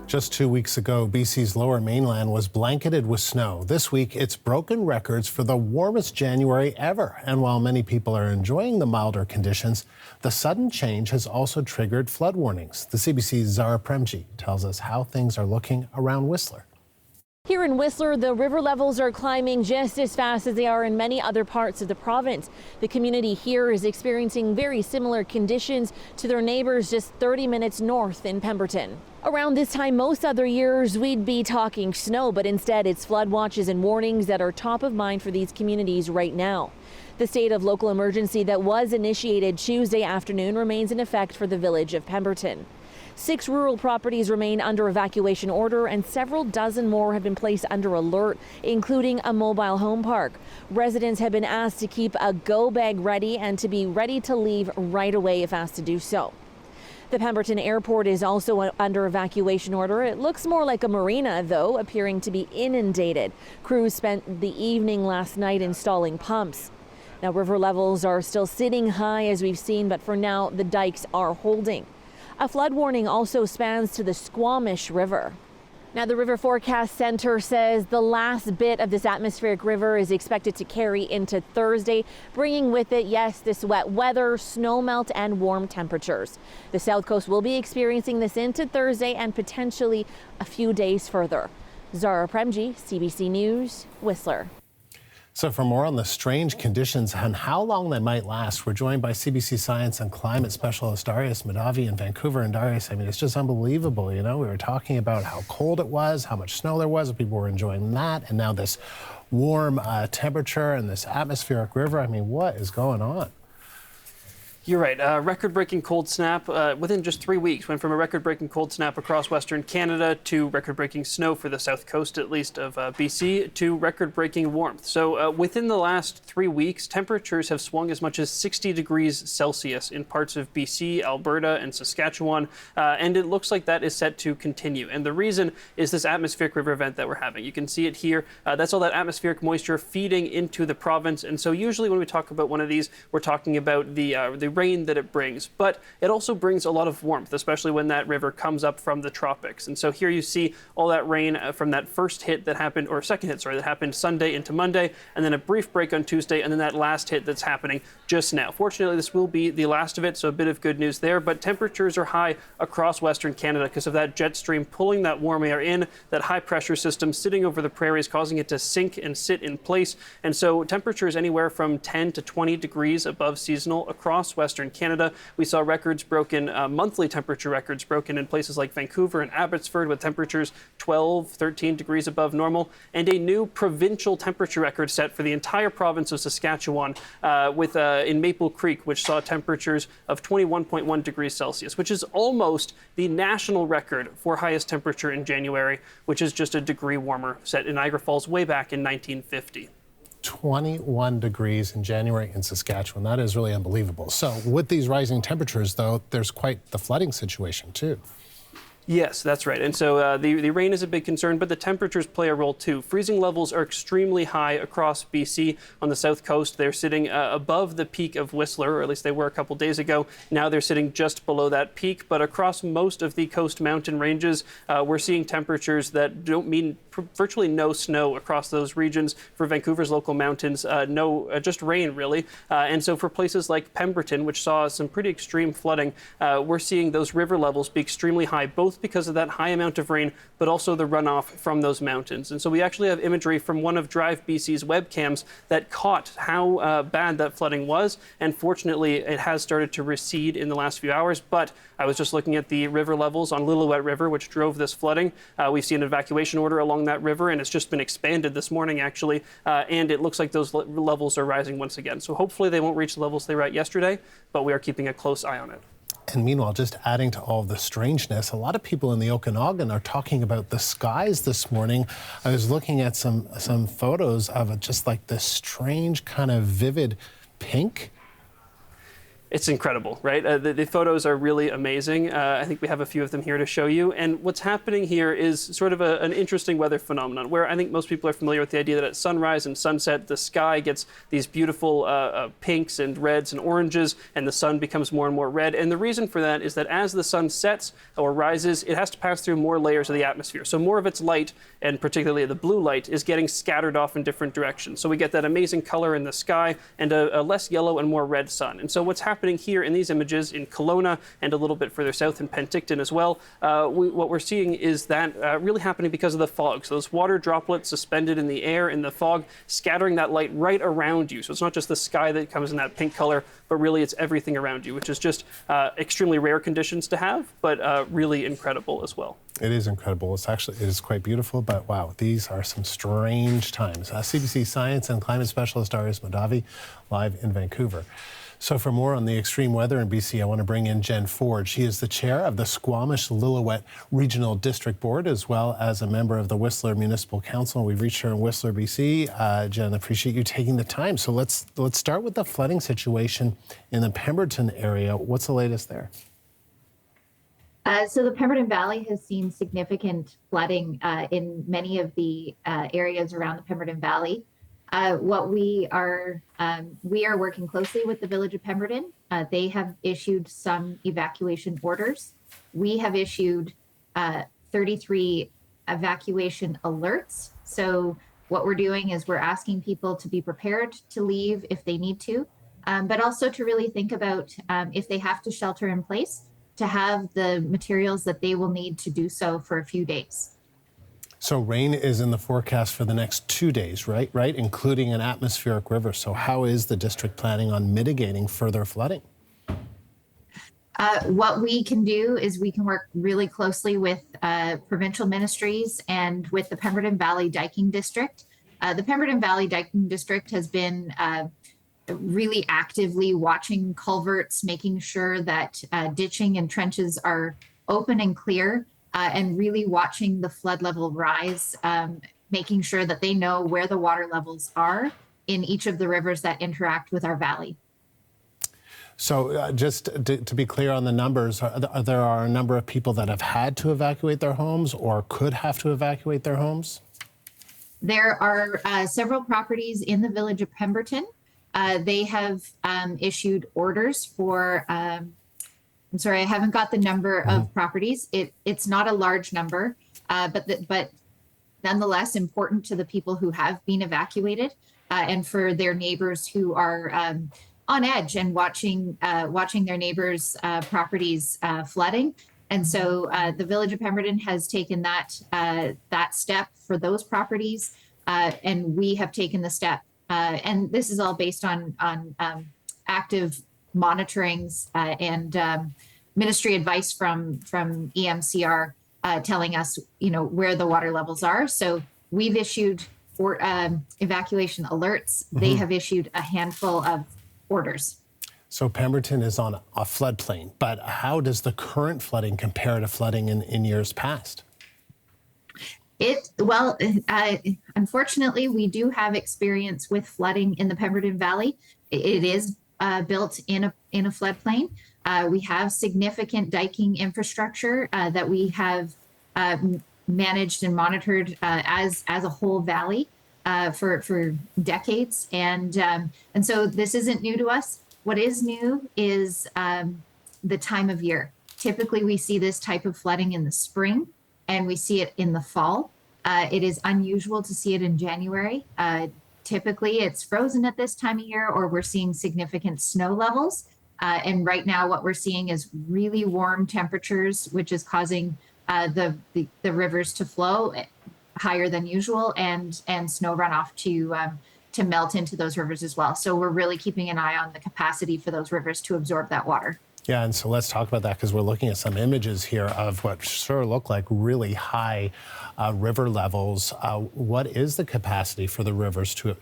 Just 2 weeks ago, BC's lower mainland was blanketed with snow. This week, it's broken records for the warmest January ever. And while many people are enjoying the milder conditions, the sudden change has also triggered flood warnings. The CBC's Zara Premji tells us how things are looking around Whistler. Here in Whistler, the river levels are climbing just as fast as they are in many other parts of the province. The community here is experiencing very similar conditions to their neighbors just 30 minutes north in Pemberton. Around this time most other years, we'd be talking snow, but instead it's flood watches and warnings that are top of mind for these communities right now. The state of local emergency that was initiated Tuesday afternoon remains in effect for the village of Pemberton. 6 rural properties remain under evacuation order and several dozen more have been placed under alert, including a mobile home park. Residents have been asked to keep a go bag ready and to be ready to leave right away if asked to do so. The Pemberton Airport is also under evacuation order. It looks more like a marina, though, appearing to be inundated. Crews spent the evening last night installing pumps. Now, river levels are still sitting high, as we've seen, but for now, the dikes are holding. A flood warning also spans to the Squamish River. Now, the River Forecast Center says the last bit of this atmospheric river is expected to carry into Thursday, bringing with it, yes, this wet weather, snowmelt, and warm temperatures. The South Coast will be experiencing this into Thursday and potentially a few days further. Zara Premji, CBC News, Whistler. So for more on the strange conditions and how long they might last, we're joined by CBC Science and Climate Specialist Darius Madavi in Vancouver. And Darius, I mean, it's just unbelievable. You know, we were talking about how cold it was, how much snow there was, and people were enjoying that. And now this warm temperature and this atmospheric river. I mean, what is going on? You're right. Record-breaking cold snap within just 3 weeks. Went from a record-breaking cold snap across Western Canada to record-breaking snow for the south coast, at least, of BC, to record-breaking warmth. So within the last 3 weeks, temperatures have swung as much as 60 degrees Celsius in parts of BC, Alberta, and Saskatchewan, and it looks like that is set to continue. And the reason is this atmospheric river event that we're having. You can see it here. That's all that atmospheric moisture feeding into the province. And so usually when we talk about one of these, we're talking about the rain that it brings, but it also brings a lot of warmth, especially when that river comes up from the tropics. And so here you see all that rain from that first hit that happened, or second hit, sorry, that happened Sunday into Monday, and then a brief break on Tuesday, and then that last hit that's happening just now. Fortunately, this will be the last of it, so a bit of good news there, but temperatures are high across Western Canada because of that jet stream pulling that warm air in, that high pressure system sitting over the prairies, causing it to sink and sit in place. And so temperatures anywhere from 10 to 20 degrees above seasonal across Western Canada. We saw records broken, monthly temperature records broken in places like Vancouver and Abbotsford with temperatures 12, 13 degrees above normal, and a new provincial temperature record set for the entire province of Saskatchewan in Maple Creek, which saw temperatures of 21.1 degrees Celsius, which is almost the national record for highest temperature in January, which is just a degree warmer, set in Niagara Falls way back in 1950. 21 degrees in January in Saskatchewan. That is really unbelievable. So with these rising temperatures, though, there's quite the flooding situation, too. Yes, that's right. And so the rain is a big concern, but the temperatures play a role too. Freezing levels are extremely high across BC. On the south coast, they're sitting above the peak of Whistler, or at least they were a couple days ago. Now they're sitting just below that peak. But across most of the coast mountain ranges, we're seeing temperatures that don't mean virtually no snow across those regions. For Vancouver's local mountains, just rain, really. And so for places like Pemberton, which saw some pretty extreme flooding, we're seeing those river levels be extremely high, both because of that high amount of rain, but also the runoff from those mountains. And so we actually have imagery from one of Drive BC's webcams that caught how bad that flooding was. And fortunately, it has started to recede in the last few hours. But I was just looking at the river levels on Lillooet River, which drove this flooding. We've seen an evacuation order along that river, and it's just been expanded this morning, actually. And it looks like those levels are rising once again. So hopefully they won't reach the levels they were at yesterday, but we are keeping a close eye on it. And meanwhile, just adding to all of the strangeness, a lot of people in the Okanagan are talking about the skies this morning. I was looking at some photos of just like this strange kind of vivid pink. It's incredible, right? The photos are really amazing. I think we have a few of them here to show you. And what's happening here is sort of an interesting weather phenomenon, where I think most people are familiar with the idea that at sunrise and sunset, the sky gets these beautiful pinks and reds and oranges, and the sun becomes more and more red. And the reason for that is that as the sun sets or rises, it has to pass through more layers of the atmosphere. So more of its light, and particularly the blue light, is getting scattered off in different directions. So we get that amazing color in the sky and a less yellow and more red sun. And so what's happening here in these images in Kelowna and a little bit further south in Penticton as well, what we're seeing is that really happening because of the fog. So those water droplets suspended in the air in the fog, scattering that light right around you. So it's not just the sky that comes in that pink color, but really it's everything around you, which is just extremely rare conditions to have, but really incredible as well. It is incredible. It is quite beautiful, but wow, these are some strange times. CBC Science and Climate Specialist Darius Mahdavi live in Vancouver. So for more on the extreme weather in BC, I want to bring in Jen Ford. She is the chair of the Squamish-Lillooet Regional District Board, as well as a member of the Whistler Municipal Council. We've reached her in Whistler, BC. Jen, I appreciate you taking the time. So let's start with the flooding situation in the Pemberton area. What's the latest there? So the Pemberton Valley has seen significant flooding in many of the areas around the Pemberton Valley. We are working closely with the Village of Pemberton. They have issued some evacuation orders. We have issued 33 evacuation alerts. So what we're doing is we're asking people to be prepared to leave if they need to, but also to really think about if they have to shelter in place, to have the materials that they will need to do so for a few days. So rain is in the forecast for the next 2 days, right? Including an atmospheric river. So how is the district planning on mitigating further flooding? What we can do is we can work really closely with provincial ministries and with the Pemberton Valley Diking District. The Pemberton Valley Diking District has been really actively watching culverts, making sure that ditching and trenches are open and clear. And really watching the flood level rise, making sure that they know where the water levels are in each of the rivers that interact with our valley. So just to be clear on the numbers, there are a number of people that have had to evacuate their homes or could have to evacuate their homes? There are several properties in the Village of Pemberton. They have issued orders for I'm sorry, I haven't got the number of properties. It's not a large number, but nonetheless important to the people who have been evacuated and for their neighbors who are on edge and watching their neighbors' properties flooding. And so the Village of Pemberton has taken that step for those properties, and we have taken the step. And this is all based on active monitorings and ministry advice from EMCR telling us, where the water levels are. So we've issued evacuation alerts. They have issued a handful of orders. So Pemberton is on a floodplain, but how does the current flooding compare to flooding in years past? Unfortunately, we do have experience with flooding in the Pemberton Valley. It is built in a floodplain. We have significant diking infrastructure that we have managed and monitored as a whole valley for decades, and so this isn't new to us. What is new is the time of year. Typically, we see this type of flooding in the spring, and we see it in the fall. It is unusual to see it in January. Typically, it's frozen at this time of year, or we're seeing significant snow levels. And right now, what we're seeing is really warm temperatures, which is causing the rivers to flow higher than usual, and snow runoff to melt into those rivers as well. So we're really keeping an eye on the capacity for those rivers to absorb that water. Yeah, and so let's talk about that, because we're looking at some images here of what sort of look like really high river levels. What is the capacity for the rivers to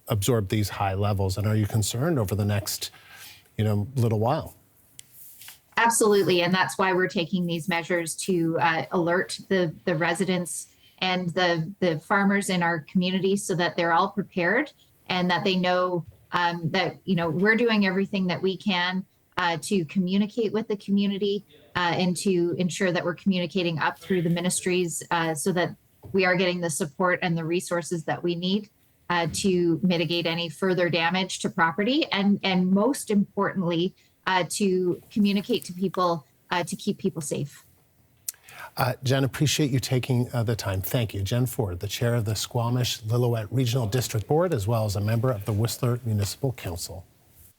absorb these high levels, and are you concerned over the next little while? Absolutely, and that's why we're taking these measures to alert the residents and the farmers in our community so that they're all prepared and that they know that, we're doing everything that we can to communicate with the community and to ensure that we're communicating up through the ministries so that we are getting the support and the resources that we need to mitigate any further damage to property, and most importantly, to communicate to people to keep people safe. Jen, appreciate you taking the time. Thank you. Jen Ford, the chair of the Squamish-Lillooet Regional District Board, as well as a member of the Whistler Municipal Council.